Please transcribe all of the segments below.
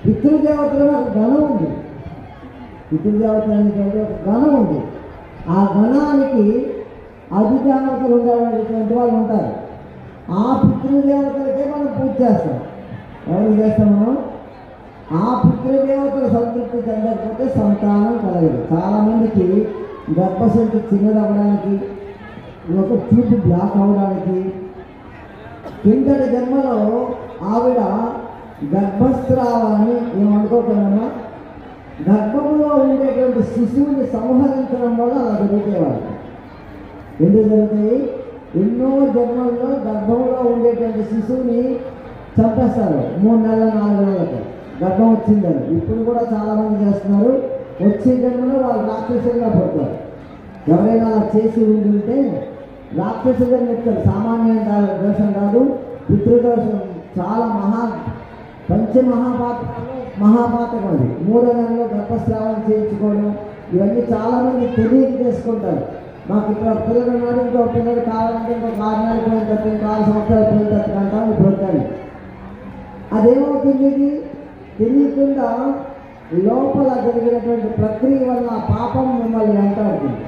పితృదేవతలో ఒక గణం ఉంది. పితృదేవతలు అనేటువంటి ఒక గణం ఉంది. ఆ గణానికి అధిదేవతలు ఉండేటువంటి వాళ్ళు ఉంటారు. ఆ పితృదేవతలకే మనం పూజ చేస్తాం. ఎవరు చేస్తాం మనం? ఆ పితృదేవతలు సంతృప్తి చెందకపోతే సంతానం కలగదు. చాలామందికి గర్భశక్తి చిన్నదవ్వడానికి, ఒక ట్యూబ్ బ్లాక్ అవ్వడానికి, కిందటి జన్మలో ఆవిడ గర్భస్రావాన్ని ఏమనుకోకూడదమ్మా, గర్భంలో ఉండేటువంటి శిశువుని సంహరించడం వల్ల అలా జరుగుతాయి. ఎందుకు జరుగుతాయి? ఎన్నో జన్మల్లో గర్భంలో ఉండేటువంటి శిశువుని చంపేస్తారు. 3 నెలల 4 నెలలకు గర్భం వచ్చిందని. ఇప్పుడు కూడా చాలామంది చేస్తున్నారు. వచ్చే జన్మలో వాళ్ళు రాక్షసులుగా పడతారు. ఎవరైనా అలా చేసి ఉంటే రాక్షసులుగా చెప్తారు. సామాన్య దోషం కాదు, పితృదోషం. చాలా పంచమహాపాతకాలు మహాపాతకం అది. 3వ నెలలో గర్భస్రావం చేయించుకోవడం, ఇవన్నీ చాలామంది తెలియక చేసుకుంటారు. మాకు ఇక్కడ పిల్లలు ఉన్నారు, ఇంకో పిల్లలు కావాలంటే ఇంకొక 6 నెలలు పోయిన తర్వాత, ఇంకో 6 సంవత్సరాలు పోయిన తర్వాత అంటాం. ఇప్పుడు వస్తాను. అదేమవుతుంది? తెలియకుండా లోపల జరిగినటువంటి ప్రక్రియ వల్ల పాపం మిమ్మల్ని వెంటాడుతుంది.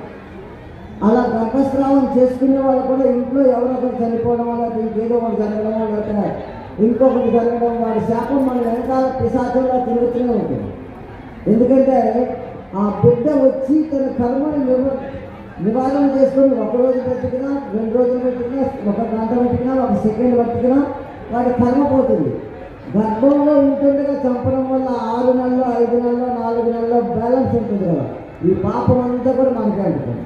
అలా గర్భస్రావం చేసుకునే వాళ్ళు కూడా ఇంట్లో ఎవరొకరు చనిపోవడం వల్ల, ఇంకేదో ఒకటి జరగడం వల్ల, ఇంకొకటి జరగడం, వాడి శాపం మన వెనకాల పిశాచంగా తిరుగుతూనే ఉంటుంది. ఎందుకంటే ఆ బిడ్డ వచ్చి తన కర్మని నివారణ చేసుకొని 1 రోజు పెట్టినా, 2 రోజులు పెట్టినా, 1 గంట పెట్టినా, 1 సెకండ్ పెట్టినా వాడి కర్మ పోతుంది. గర్భంలో ఉంటుండగా చంపడం వల్ల 6 నెలల్లో, 5 నెలల్లో, 4 నెలల్లో బ్యాలెన్స్ ఉంటుంది కదా. ఈ పాపం అంతా కూడా మనకే అంటుతుంది.